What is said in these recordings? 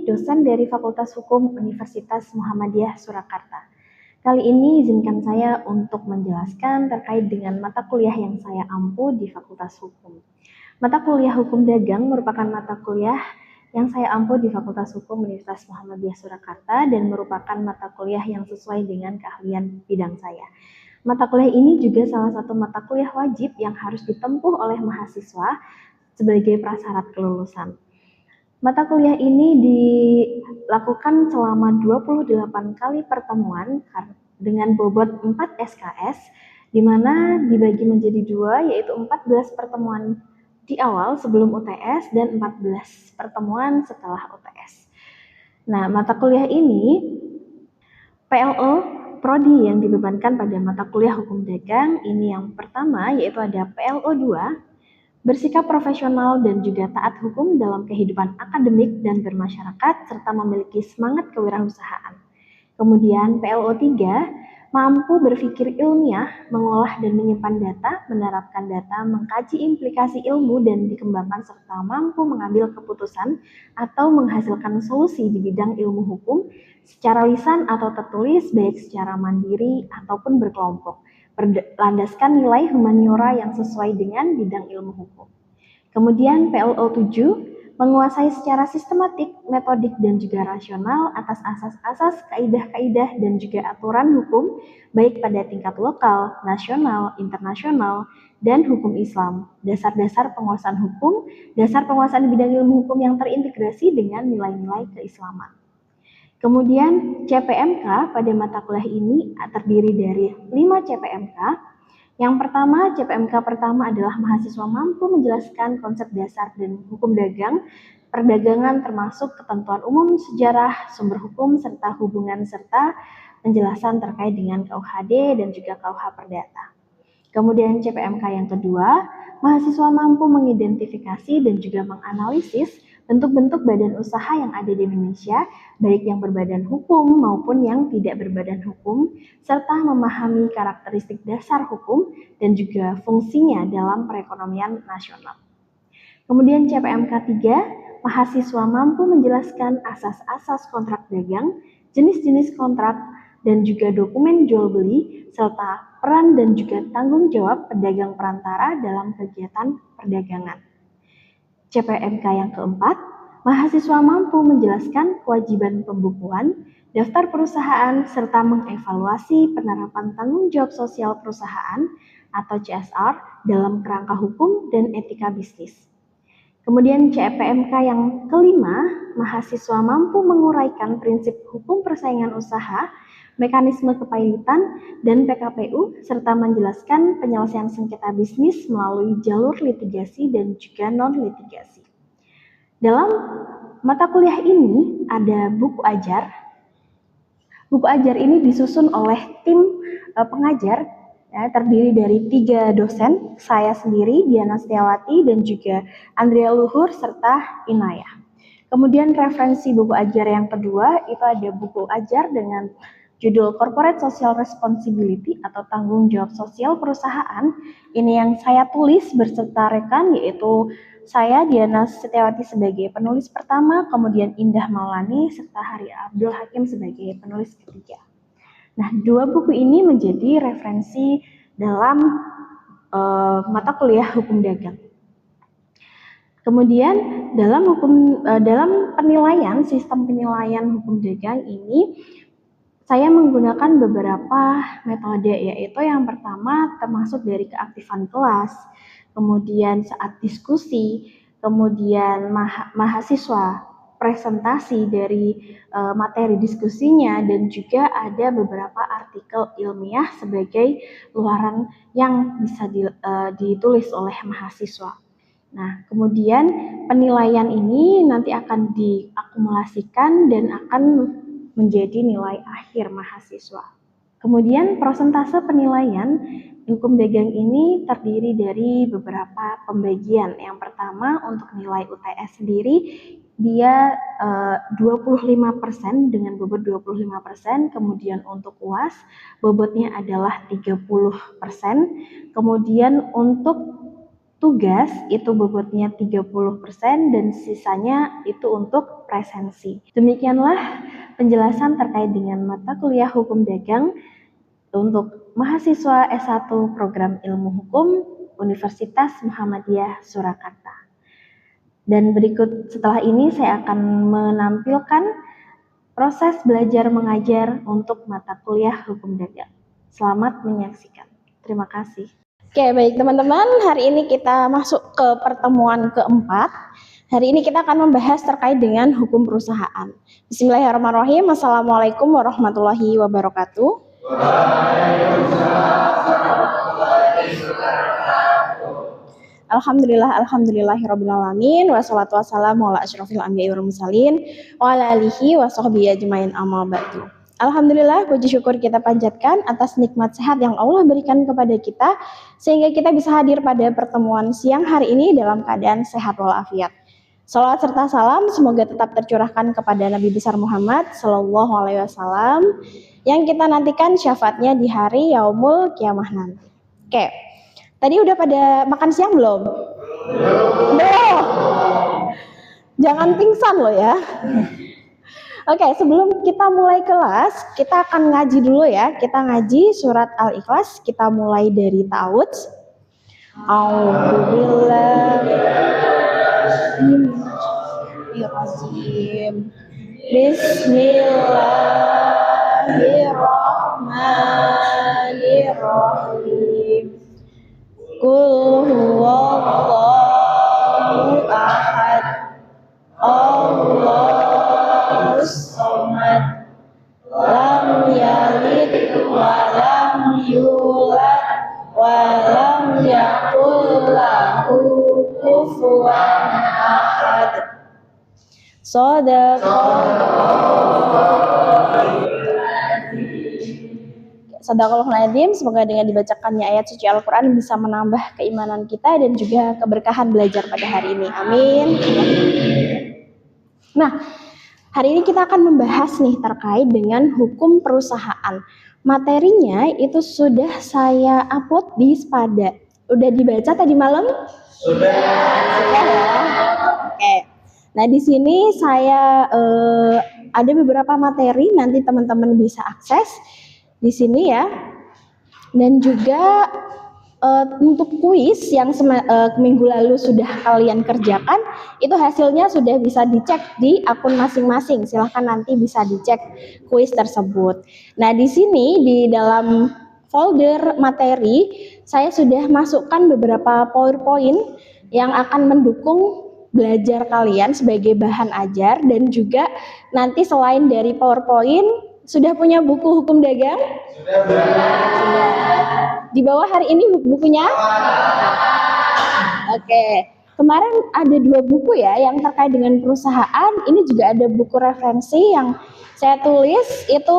dosen dari Fakultas Hukum Universitas Muhammadiyah Surakarta. Kali ini izinkan saya untuk menjelaskan terkait dengan mata kuliah yang saya ampu di Fakultas Hukum. Mata kuliah Hukum Dagang merupakan mata kuliah yang saya ampu di Fakultas Hukum Universitas Muhammadiyah Surakarta dan merupakan mata kuliah yang sesuai dengan keahlian bidang saya. Mata kuliah ini juga salah satu mata kuliah wajib yang harus ditempuh oleh mahasiswa sebagai prasyarat kelulusan. Mata kuliah ini dilakukan selama 28 kali pertemuan dengan bobot 4 SKS, di mana dibagi menjadi dua, yaitu 14 pertemuan di awal sebelum UTS dan 14 pertemuan setelah UTS. Nah, mata kuliah ini PLO Prodi yang dibebankan pada mata kuliah Hukum Dagang ini yang pertama, yaitu ada PLO 2, bersikap profesional dan juga taat hukum dalam kehidupan akademik dan bermasyarakat, serta memiliki semangat kewirausahaan. Kemudian PLO 3, mampu berpikir ilmiah, mengolah dan menyimpan data, menerapkan data, mengkaji implikasi ilmu dan dikembangkan, serta mampu mengambil keputusan atau menghasilkan solusi di bidang ilmu hukum secara lisan atau tertulis, baik secara mandiri ataupun berkelompok. Berlandaskan nilai humaniora yang sesuai dengan bidang ilmu hukum. Kemudian PLO 7, menguasai secara sistematik, metodik, dan juga rasional atas asas-asas, kaidah-kaidah, dan juga aturan hukum, baik pada tingkat lokal, nasional, internasional, dan hukum Islam. Dasar-dasar penguasaan hukum, dasar penguasaan di bidang ilmu hukum yang terintegrasi dengan nilai-nilai keislaman. Kemudian CPMK pada mata kuliah ini terdiri dari 5 CPMK. Yang pertama, CPMK pertama adalah mahasiswa mampu menjelaskan konsep dasar dan hukum dagang, perdagangan termasuk ketentuan umum, sejarah, sumber hukum, serta hubungan serta penjelasan terkait dengan KUHD dan juga KUH Perdata. Kemudian CPMK yang kedua, mahasiswa mampu mengidentifikasi dan juga menganalisis bentuk-bentuk badan usaha yang ada di Indonesia, baik yang berbadan hukum maupun yang tidak berbadan hukum, serta memahami karakteristik dasar hukum dan juga fungsinya dalam perekonomian nasional. Kemudian CPMK 3, mahasiswa mampu menjelaskan asas-asas kontrak dagang, jenis-jenis kontrak, dan juga dokumen jual beli, serta peran dan juga tanggung jawab pedagang perantara dalam kegiatan perdagangan. CPMK yang keempat, mahasiswa mampu menjelaskan kewajiban pembukuan, daftar perusahaan, serta mengevaluasi penerapan tanggung jawab sosial perusahaan atau CSR dalam kerangka hukum dan etika bisnis. Kemudian CPMK yang kelima, mahasiswa mampu menguraikan prinsip hukum persaingan usaha, mekanisme kepailitan, dan PKPU, serta menjelaskan penyelesaian sengketa bisnis melalui jalur litigasi dan juga non-litigasi. Dalam mata kuliah ini ada buku ajar. Buku ajar ini disusun oleh tim pengajar, ya, terdiri dari 3 dosen, saya sendiri, Diana Setiawati, dan juga Andrea Luhur, serta Inayah. Kemudian referensi buku ajar yang kedua, itu ada buku ajar dengan judul Corporate Social Responsibility atau tanggung jawab sosial perusahaan. Ini yang saya tulis berserta rekan, yaitu saya Diana Setiawati sebagai penulis pertama, kemudian Indah Maulani serta Hari Abdul Hakim sebagai penulis ketiga. Nah, 2 buku ini menjadi referensi dalam mata kuliah hukum dagang. Kemudian dalam penilaian, sistem penilaian hukum dagang ini saya menggunakan beberapa metode, yaitu yang pertama termasuk dari keaktifan kelas, kemudian saat diskusi, kemudian mahasiswa presentasi dari materi diskusinya, dan juga ada beberapa artikel ilmiah sebagai luaran yang bisa ditulis oleh mahasiswa. Nah, kemudian penilaian ini nanti akan diakumulasikan dan akan menjadi nilai akhir mahasiswa. Kemudian prosentase penilaian hukum dagang ini terdiri dari beberapa pembagian. Yang pertama untuk nilai UTS sendiri dia 25% dengan bobot 25%, kemudian untuk UAS bobotnya adalah 30%, kemudian untuk tugas itu bobotnya 30% dan sisanya itu untuk presensi. Demikianlah penjelasan terkait dengan mata kuliah Hukum Dagang untuk mahasiswa S1 Program Ilmu Hukum Universitas Muhammadiyah Surakarta. Dan berikut setelah ini saya akan menampilkan proses belajar mengajar untuk mata kuliah Hukum Dagang. Selamat menyaksikan. Terima kasih. Oke, baik teman-teman, hari ini kita masuk ke pertemuan keempat. Hari ini kita akan membahas terkait dengan hukum perusahaan. Bismillahirrahmanirrahim. Assalamualaikum warahmatullahi wabarakatuh. Alhamdulillahirrabbilalamin. Wassalatu wassalamu ala asyrafil anbiya'i wal mursalin wa ala alihi wa sahbihi ajmain amma ba'du. Alhamdulillah, puji syukur kita panjatkan atas nikmat sehat yang Allah berikan kepada kita, sehingga kita bisa hadir pada pertemuan siang hari ini dalam keadaan sehat walafiat. Salawat serta salam semoga tetap tercurahkan kepada Nabi besar Muhammad Sallallahu Alaihi Wasallam yang kita nantikan syafaatnya di hari Yaumul Kiamah nanti. Oke, tadi udah pada makan siang belum? Belum. Jangan pingsan loh ya. Oke, sebelum kita mulai kelas, kita akan ngaji dulu ya. Kita ngaji surat Al-Ikhlas, kita mulai dari ta'awudz. A'udzubillahi Bismillahirrahmanirrahim. Qul huwallahu ahad. Allahus samad. Lam yalid wa lam yulad wa lam yakul lahu kufuwan ahad. Sadaqallahul Azim. Semoga dengan dibacakannya ayat suci Al-Quran bisa menambah keimanan kita dan juga keberkahan belajar pada hari ini. Amin. Nah, hari ini kita akan membahas nih terkait dengan hukum perusahaan. Materinya itu sudah saya upload di Spada. Udah dibaca tadi malam? Sudah ya. Oke. Nah, di sini saya ada beberapa materi, nanti teman-teman bisa akses di sini ya. Dan juga untuk kuis yang minggu lalu sudah kalian kerjakan, itu hasilnya sudah bisa dicek di akun masing-masing. Silahkan nanti bisa dicek kuis tersebut. Nah, di sini di dalam folder materi, saya sudah masukkan beberapa PowerPoint yang akan mendukung belajar kalian sebagai bahan ajar, dan juga nanti selain dari PowerPoint, sudah punya buku hukum dagang? Sudah. Di bawah hari ini bukunya? Oke. Kemarin ada 2 buku ya yang terkait dengan perusahaan. Ini juga ada buku referensi yang saya tulis, itu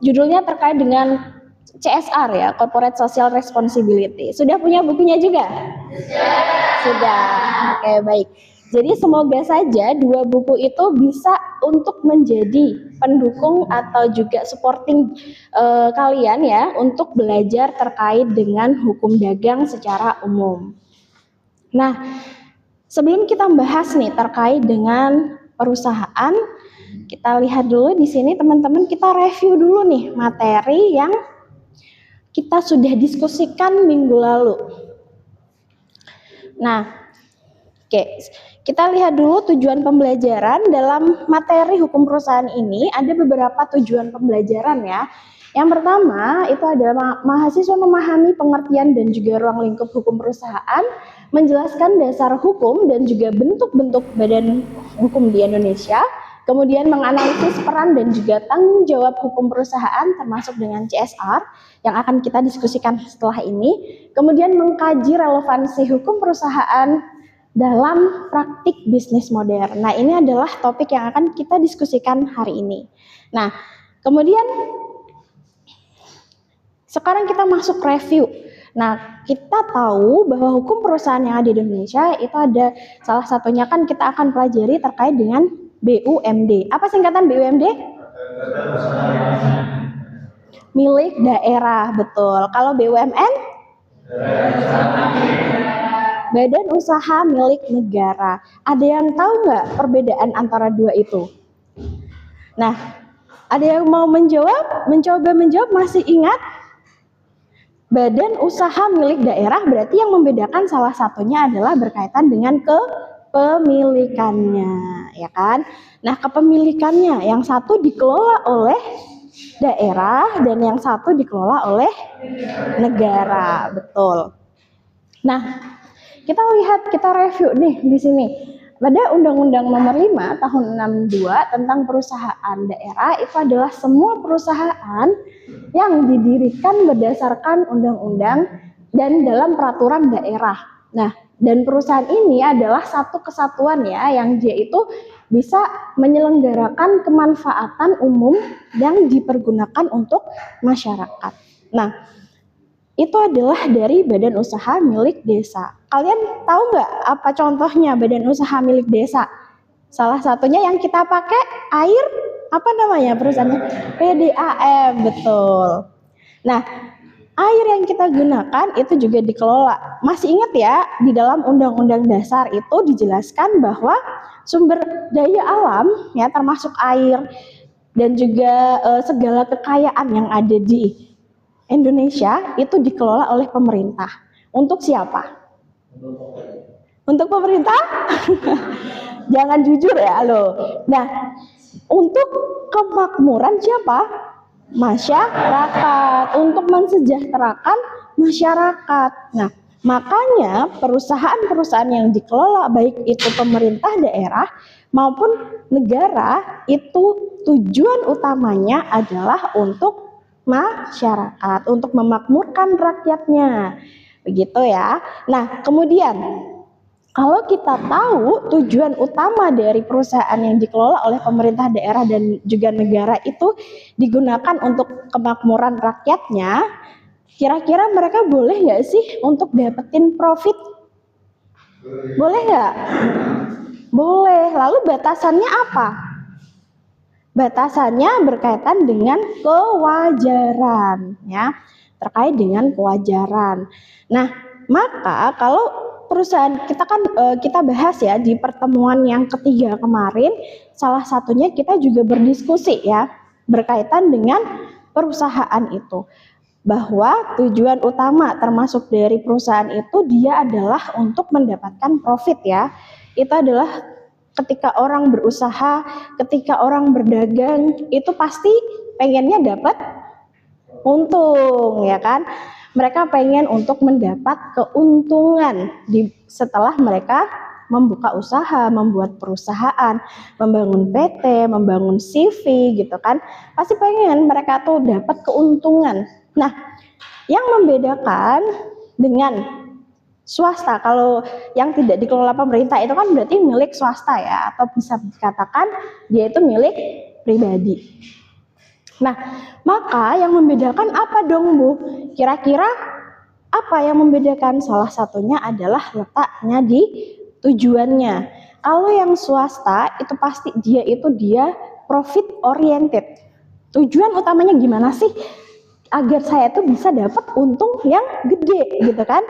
judulnya terkait dengan CSR ya, Corporate Social Responsibility. Sudah punya bukunya juga? Sudah. Oke, baik. Jadi semoga saja 2 buku itu bisa untuk menjadi pendukung atau juga supporting kalian ya untuk belajar terkait dengan hukum dagang secara umum. Nah, sebelum kita bahas nih terkait dengan perusahaan, kita lihat dulu di sini teman-teman, kita review dulu nih materi yang kita sudah diskusikan minggu lalu. Nah, oke. Kita lihat dulu tujuan pembelajaran dalam materi hukum perusahaan ini. Ada beberapa tujuan pembelajaran ya. Yang pertama itu adalah mahasiswa memahami pengertian dan juga ruang lingkup hukum perusahaan, menjelaskan dasar hukum dan juga bentuk-bentuk badan hukum di Indonesia, kemudian menganalisis peran dan juga tanggung jawab hukum perusahaan termasuk dengan CSR yang akan kita diskusikan setelah ini, kemudian mengkaji relevansi hukum perusahaan dalam praktik bisnis modern. Nah, ini adalah topik yang akan kita diskusikan hari ini. Nah, kemudian sekarang kita masuk review. Nah, kita tahu bahwa hukum perusahaan yang ada di Indonesia itu ada salah satunya kan kita akan pelajari terkait dengan BUMD. Apa singkatan BUMD? Milik daerah, betul. Kalau BUMN? badan usaha milik negara. Ada yang tahu nggak perbedaan antara dua itu? Nah, ada yang mau menjawab? Mencoba menjawab, masih ingat? Badan usaha milik daerah berarti yang membedakan salah satunya adalah berkaitan dengan kepemilikannya, ya kan? Nah, kepemilikannya yang satu dikelola oleh daerah dan yang satu dikelola oleh negara, betul. Nah, kita lihat, kita review nih di sini. Pada Undang-Undang Nomor 5 Tahun 62 tentang perusahaan daerah, itu adalah semua perusahaan yang didirikan berdasarkan undang-undang dan dalam peraturan daerah. Nah, dan perusahaan ini adalah satu kesatuan ya, yang dia itu bisa menyelenggarakan kemanfaatan umum yang dipergunakan untuk masyarakat. Nah, itu adalah dari badan usaha milik desa. Kalian tahu nggak apa contohnya badan usaha milik desa? Salah satunya yang kita pakai air, apa namanya perusahaannya? PDAM, betul. Nah, air yang kita gunakan itu juga dikelola. Masih ingat ya, di dalam Undang-Undang Dasar itu dijelaskan bahwa sumber daya alam ya, termasuk air dan juga segala kekayaan yang ada di Indonesia itu dikelola oleh pemerintah. Untuk siapa? Untuk pemerintah? Jangan jujur ya lo. Nah, untuk kemakmuran siapa? Masyarakat. Untuk mensejahterakan masyarakat. Nah, makanya perusahaan-perusahaan yang dikelola baik itu pemerintah daerah maupun negara itu tujuan utamanya adalah untuk masyarakat, untuk memakmurkan rakyatnya, begitu ya. Nah, kemudian kalau kita tahu tujuan utama dari perusahaan yang dikelola oleh pemerintah daerah dan juga negara itu digunakan untuk kemakmuran rakyatnya, kira-kira mereka boleh nggak sih untuk dapetin profit? Boleh nggak? Boleh. Lalu batasannya apa? Batasannya berkaitan dengan kewajaran, ya, terkait dengan kewajaran. Nah, maka kalau perusahaan kita bahas ya di pertemuan yang ketiga kemarin, salah satunya kita juga berdiskusi ya berkaitan dengan perusahaan itu, bahwa tujuan utama termasuk dari perusahaan itu dia adalah untuk mendapatkan profit ya. Itu adalah ketika orang berusaha, ketika orang berdagang, itu pasti pengennya dapat untung, ya kan? Mereka pengen untuk mendapat keuntungan setelah mereka membuka usaha, membuat perusahaan, membangun PT, membangun CV gitu kan. Pasti pengen mereka tuh dapat keuntungan. Nah, yang membedakan dengan swasta, kalau yang tidak dikelola pemerintah itu kan berarti milik swasta ya, atau bisa dikatakan dia itu milik pribadi. Nah, maka yang membedakan apa dong Bu? Kira-kira apa yang membedakan? Salah satunya adalah letaknya di tujuannya. Kalau yang swasta itu pasti dia profit oriented. Tujuan utamanya gimana sih? Agar saya tuh bisa dapat untung yang gede gitu kan.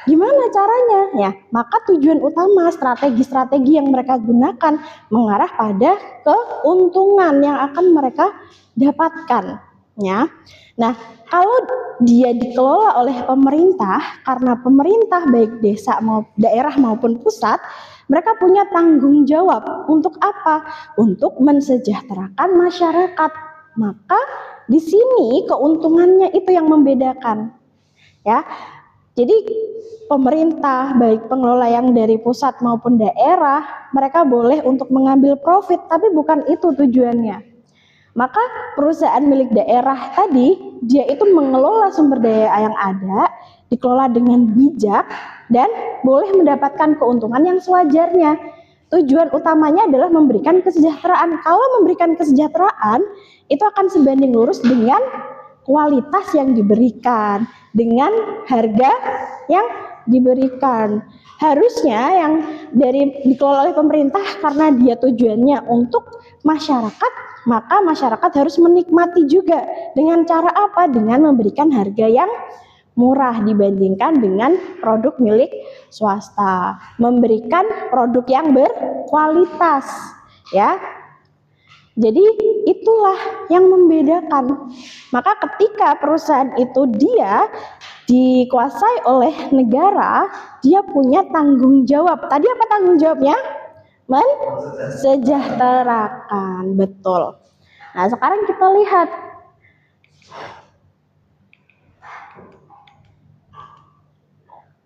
Gimana caranya? Ya, maka tujuan utama strategi-strategi yang mereka gunakan mengarah pada keuntungan yang akan mereka dapatkan, ya. Nah, kalau dia dikelola oleh pemerintah, karena pemerintah baik daerah maupun pusat, mereka punya tanggung jawab untuk apa? Untuk mensejahterakan masyarakat. Maka di sini keuntungannya itu yang membedakan, ya. Jadi pemerintah baik pengelola yang dari pusat maupun daerah, mereka boleh untuk mengambil profit, tapi bukan itu tujuannya. Maka perusahaan milik daerah tadi, dia itu mengelola sumber daya yang ada, dikelola dengan bijak dan boleh mendapatkan keuntungan yang sewajarnya. Tujuan utamanya adalah memberikan kesejahteraan. Kalau memberikan kesejahteraan, itu akan sebanding lurus dengan kualitas yang diberikan, dengan harga yang diberikan. Harusnya yang dikelola oleh pemerintah karena dia tujuannya untuk masyarakat, maka masyarakat harus menikmati juga. Dengan cara apa? Dengan memberikan harga yang murah dibandingkan dengan produk milik swasta, memberikan produk yang berkualitas, ya. Jadi itulah yang membedakan. Maka ketika perusahaan itu dia dikuasai oleh negara, dia punya tanggung jawab. Tadi apa tanggung jawabnya? Mensejahterakan, betul. Nah, sekarang kita lihat.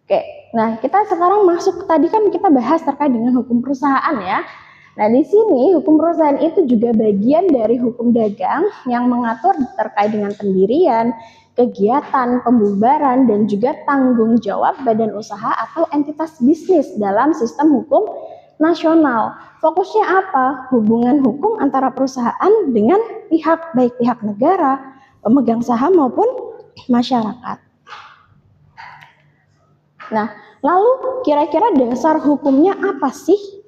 Oke, nah kita sekarang masuk, tadi kan kita bahas terkait dengan hukum perusahaan ya. Nah, di sini hukum perusahaan itu juga bagian dari hukum dagang yang mengatur terkait dengan pendirian, kegiatan, pembubaran, dan juga tanggung jawab badan usaha atau entitas bisnis dalam sistem hukum nasional. Fokusnya apa? Hubungan hukum antara perusahaan dengan pihak, baik pihak negara, pemegang saham maupun masyarakat. Nah, lalu kira-kira dasar hukumnya apa sih?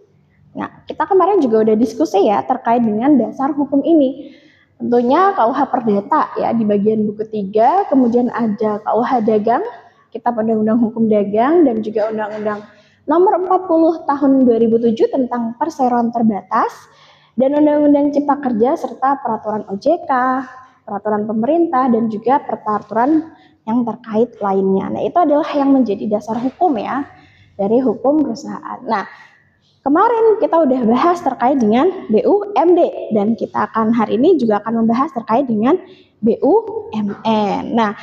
Nah, kita kemarin juga udah diskusi ya terkait dengan dasar hukum ini. Tentunya KUH Perdata ya di bagian buku 3, kemudian ada KUH Dagang, Kitab Undang-Undang Hukum Dagang, dan juga Undang-Undang Nomor 40 Tahun 2007 tentang perseroan terbatas, dan Undang-Undang Cipta Kerja serta peraturan OJK, peraturan pemerintah, dan juga peraturan yang terkait lainnya. Nah, itu adalah yang menjadi dasar hukum ya dari hukum perusahaan. Nah, kemarin kita udah bahas terkait dengan BUMD, dan kita akan hari ini juga akan membahas terkait dengan BUMN. Nah,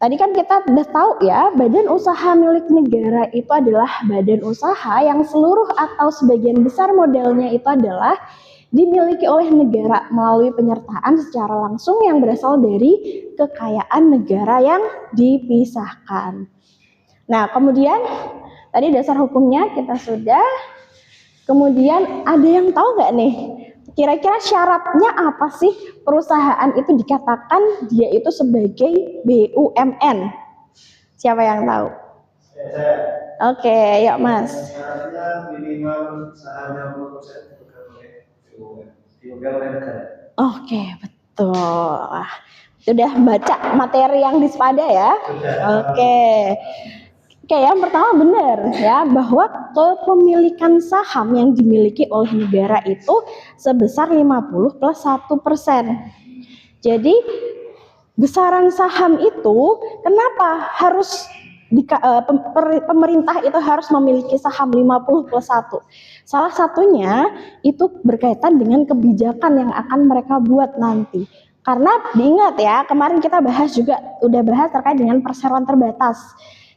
tadi kan kita udah tahu ya, badan usaha milik negara itu adalah badan usaha yang seluruh atau sebagian besar modalnya itu adalah dimiliki oleh negara melalui penyertaan secara langsung yang berasal dari kekayaan negara yang dipisahkan. Nah, kemudian tadi dasar hukumnya kita sudah. Kemudian ada yang tahu nggak nih, kira-kira syaratnya apa sih perusahaan itu dikatakan dia itu sebagai BUMN? Siapa yang tahu? Saya. Oke, yuk Mas. Syaratnya minimal sahamnya 50% dipegang oleh negara. Oke, betul. Sudah baca materi yang di Spada ya? Oke. Oke, yang pertama benar ya bahwa kepemilikan saham yang dimiliki oleh negara itu sebesar 50 plus 1%. Jadi besaran saham itu kenapa harus pemerintah itu harus memiliki saham 50 plus 1? Salah satunya itu berkaitan dengan kebijakan yang akan mereka buat nanti. Karena diingat ya, kemarin kita udah bahas terkait dengan perseroan terbatas.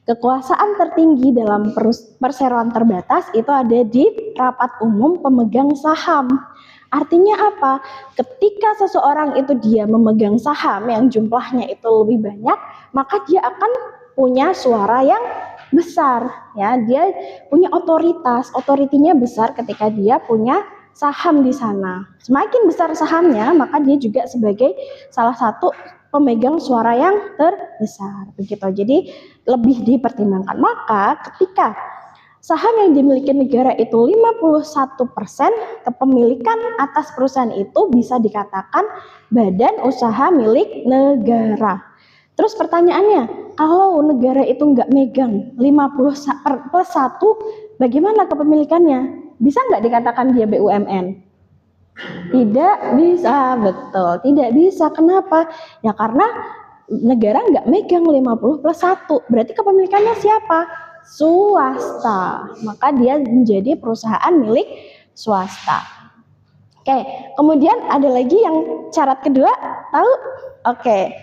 Kekuasaan tertinggi dalam perseroan terbatas itu ada di rapat umum pemegang saham. Artinya apa? Ketika seseorang itu dia memegang saham yang jumlahnya itu lebih banyak, maka dia akan punya suara yang besar. Ya, dia punya otoritas, otoritinya besar ketika dia punya saham di sana. Semakin besar sahamnya, maka dia juga sebagai salah satu pemegang suara yang terbesar. Begitu. Jadi lebih dipertimbangkan. Maka ketika saham yang dimiliki negara itu 51%, kepemilikan atas perusahaan itu bisa dikatakan badan usaha milik negara. Terus pertanyaannya, kalau negara itu nggak megang 50 plus 1, bagaimana kepemilikannya? Bisa nggak dikatakan dia BUMN? Tidak bisa, betul. Tidak bisa. Kenapa? Ya karena negara nggak megang 50 plus 1. Berarti kepemilikannya siapa? Swasta. Maka dia menjadi perusahaan milik swasta. Oke, kemudian ada lagi yang syarat kedua, tahu? Oke.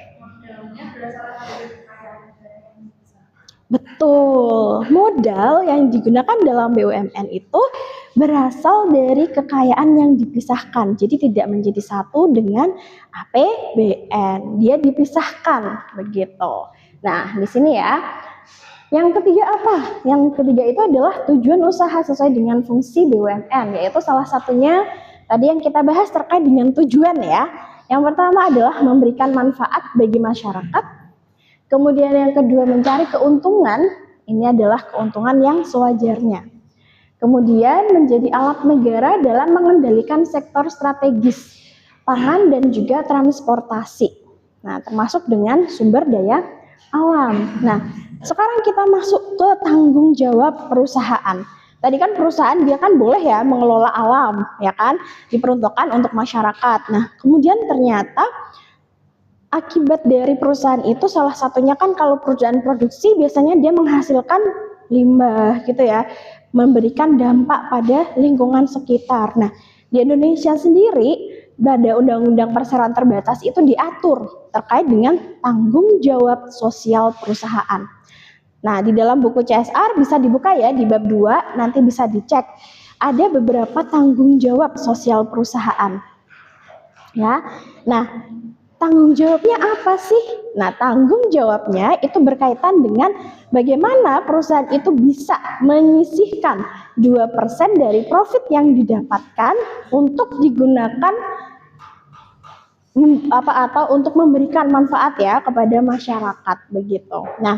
Betul, modal yang digunakan dalam BUMN itu berasal dari kekayaan yang dipisahkan. Jadi tidak menjadi satu dengan APBN. Dia dipisahkan begitu. Nah, di sini ya. Yang ketiga apa? Yang ketiga itu adalah tujuan usaha sesuai dengan fungsi BUMN, yaitu salah satunya tadi yang kita bahas terkait dengan tujuan ya. Yang pertama adalah memberikan manfaat bagi masyarakat. Kemudian yang kedua mencari keuntungan, ini adalah keuntungan yang sewajarnya. Kemudian menjadi alat negara dalam mengendalikan sektor strategis, pangan dan juga transportasi. Nah, termasuk dengan sumber daya alam. Nah, sekarang kita masuk ke tanggung jawab perusahaan. Tadi kan perusahaan dia kan boleh ya mengelola alam, ya kan, diperuntukkan untuk masyarakat. Nah, kemudian ternyata akibat dari perusahaan itu salah satunya kan kalau perusahaan produksi biasanya dia menghasilkan limbah gitu ya, memberikan dampak pada lingkungan sekitar. Nah, di Indonesia sendiri pada Undang-Undang Perseroan Terbatas itu diatur terkait dengan tanggung jawab sosial perusahaan. Nah, di dalam buku CSR bisa dibuka ya di bab 2, nanti bisa dicek. Ada beberapa tanggung jawab sosial perusahaan. Ya. Nah, tanggung jawabnya apa sih? Nah, tanggung jawabnya itu berkaitan dengan bagaimana perusahaan itu bisa menyisihkan 2% dari profit yang didapatkan untuk digunakan atau untuk memberikan manfaat ya kepada masyarakat begitu. Nah,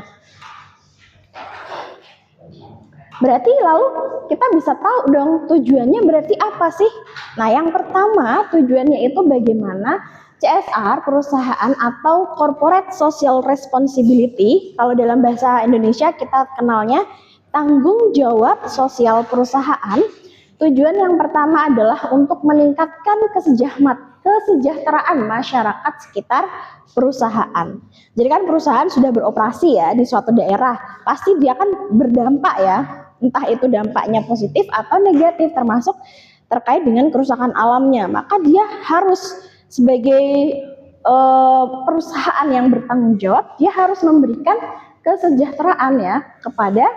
berarti lalu kita bisa tahu dong tujuannya berarti apa sih? Nah, yang pertama tujuannya itu bagaimana CSR perusahaan atau Corporate Social Responsibility, kalau dalam bahasa Indonesia kita kenalnya tanggung jawab sosial perusahaan. Tujuan yang pertama adalah untuk meningkatkan kesejahteraan masyarakat sekitar perusahaan. Jadi kan perusahaan sudah beroperasi ya di suatu daerah, pasti dia kan berdampak ya, entah itu dampaknya positif atau negatif, termasuk terkait dengan kerusakan alamnya. Maka dia harus sebagai perusahaan yang bertanggung jawab, dia harus memberikan kesejahteraan ya kepada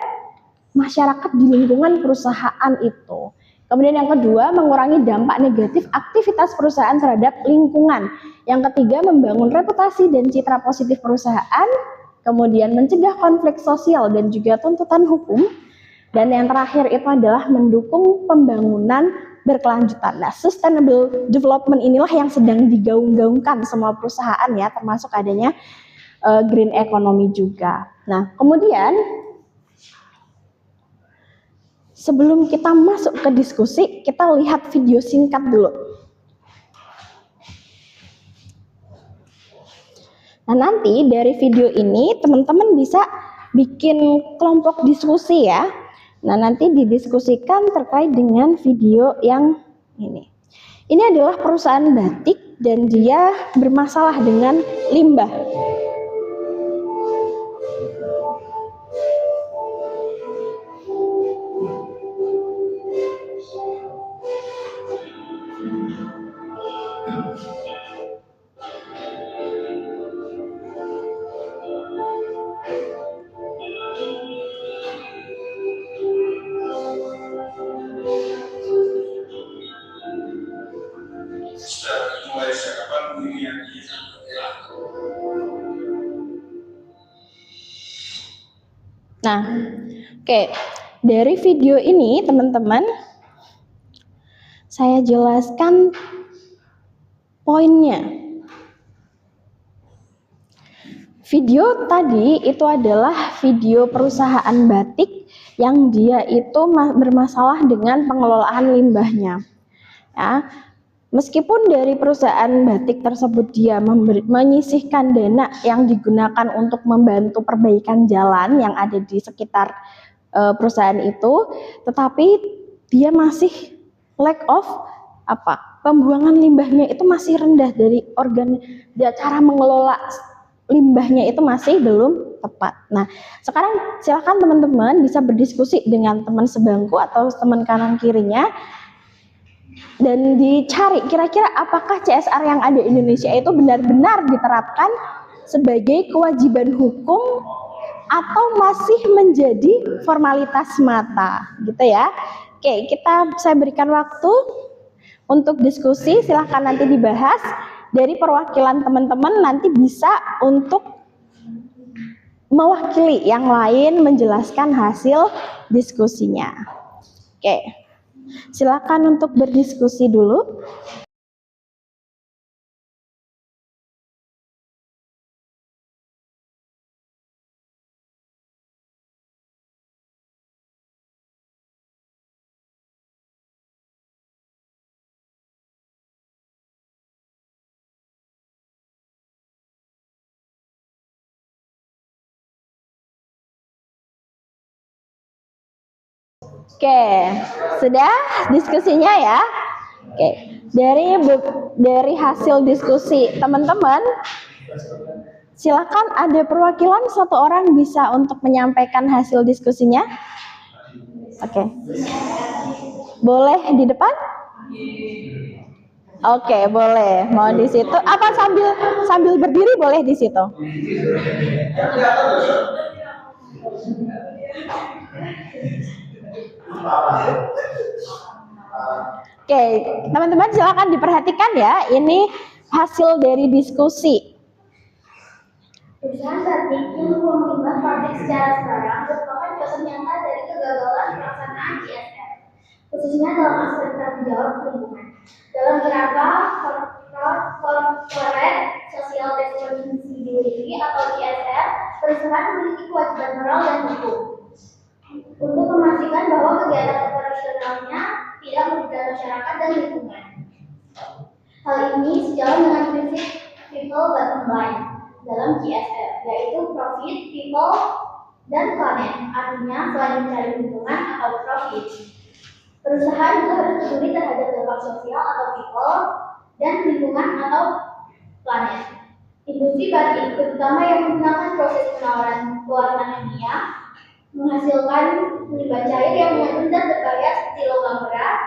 masyarakat di lingkungan perusahaan itu. Kemudian yang kedua, mengurangi dampak negatif aktivitas perusahaan terhadap lingkungan. Yang ketiga, membangun reputasi dan citra positif perusahaan. Kemudian mencegah konflik sosial dan juga tuntutan hukum. Dan yang terakhir itu adalah mendukung pembangunan berkelanjutan. Nah, sustainable development inilah yang sedang digaung-gaungkan semua perusahaan ya, termasuk adanya green economy juga. Nah, kemudian sebelum kita masuk ke diskusi, kita lihat video singkat dulu. Nah, nanti dari video ini teman-teman bisa bikin kelompok diskusi ya. Nah, nanti didiskusikan terkait dengan video yang ini. Ini adalah perusahaan batik dan dia bermasalah dengan limbah. Nah, oke. Dari video ini teman-teman saya jelaskan poinnya. Video tadi itu adalah video perusahaan batik yang dia itu bermasalah dengan pengelolaan limbahnya. Ya, meskipun dari perusahaan batik tersebut dia menyisihkan dana yang digunakan untuk membantu perbaikan jalan yang ada di sekitar perusahaan itu, tetapi dia masih lack of pembuangan limbahnya itu masih rendah dari cara mengelola limbahnya itu masih belum tepat. Nah, sekarang silakan teman-teman bisa berdiskusi dengan teman sebangku atau teman kanan kirinya dan dicari kira-kira apakah CSR yang ada di Indonesia itu benar-benar diterapkan sebagai kewajiban hukum atau masih menjadi formalitas semata, gitu ya. Oke, saya berikan waktu untuk diskusi, silahkan nanti dibahas. Dari perwakilan teman-teman nanti bisa untuk mewakili yang lain menjelaskan hasil diskusinya. Oke, silakan untuk berdiskusi dulu. Oke, sudah diskusinya ya. Oke, dari hasil diskusi teman-teman, silakan ada perwakilan satu orang bisa untuk menyampaikan hasil diskusinya. Oke, boleh di depan? Oke, boleh. Mau di situ? Apa sambil berdiri boleh di situ? Oke, teman-teman silakan diperhatikan ya. Ini hasil dari diskusi. Perusahaan saat ini mengubah pabrik secara sekarang merupakan contoh nyata dari kegagalan pelaksanaan CSR, khususnya dalam aspek tanggung jawab lingkungan. Dalam kerangka Corporate Social Responsibility atau CSR, perusahaan memiliki kewajiban moral dan hukum untuk memastikan bahwa kegiatan operasionalnya tidak merugikan masyarakat dan lingkungan. Hal ini sejalan dengan prinsip people bottom line dalam CSR, yaitu profit, people, dan planet. Artinya, selain mencari keuntungan atau profit, perusahaan juga harus peduli terhadap dampak sosial atau people, dan lingkungan atau planet. Industri batik, terutama yang menggunakan proses pewarnaan kimia, menghasilkan limbah cair yang mengandung zat berbahaya seperti logam berat,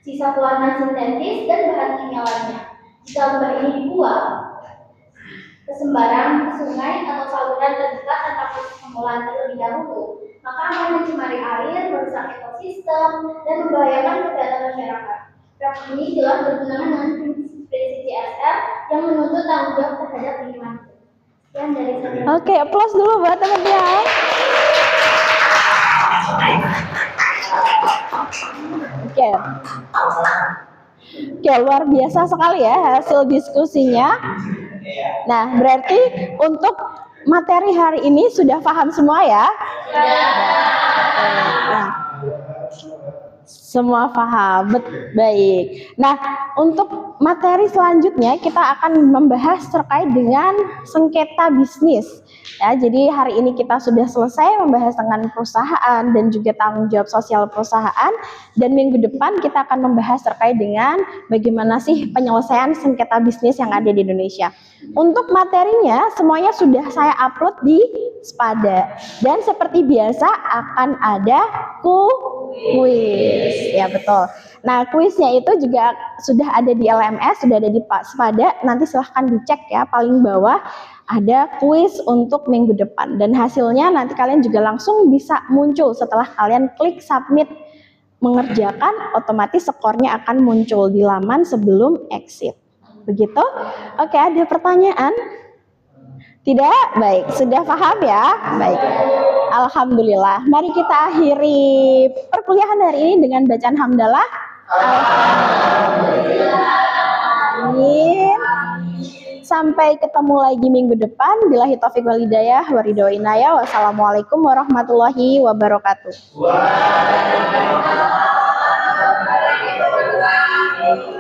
sisa pewarna sintetis, dan bahan kimia lainnya. Jika limbah ini dibuang ke sembarang sungai atau saluran terdekat tanpa proses pengolahan terlebih dahulu, maka akan mencemari air, merusak ekosistem, dan membahayakan kesehatan masyarakat. Draft ini jelas bertentangan dengan prinsip CSR yang menuntut tanggung jawab terhadap lingkungan. Sekian dari saya. Oke, applause dulu buat teman-teman. Oke, luar biasa sekali ya hasil diskusinya. Nah, berarti untuk materi hari ini sudah paham semua ya? Nah, semua paham, baik. Nah, untuk materi selanjutnya kita akan membahas terkait dengan sengketa bisnis. Ya, jadi hari ini kita sudah selesai membahas dengan perusahaan dan juga tanggung jawab sosial perusahaan. Dan minggu depan kita akan membahas terkait dengan bagaimana sih penyelesaian sengketa bisnis yang ada di Indonesia. Untuk materinya semuanya sudah saya upload di Spada. Dan seperti biasa akan ada kuis. Ya betul. Nah, kuisnya itu juga sudah ada di LMS, sudah ada di Spada. Nanti silahkan dicek ya, paling bawah ada kuis untuk minggu depan. Dan hasilnya nanti kalian juga langsung bisa muncul setelah kalian klik submit mengerjakan, otomatis skornya akan muncul di laman sebelum exit. Begitu? Oke, ada pertanyaan? Tidak? Baik, sudah paham ya? Baik. Alhamdulillah. Mari kita akhiri perkuliahan hari ini dengan bacaan hamdalah. Amin. Sampai ketemu lagi minggu depan. Billahi taufiq wal hidayah wa ridho wa inayah. Wassalamualaikum warahmatullahi wabarakatuh. Waalaikumsalam warahmatullahi wabarakatuh.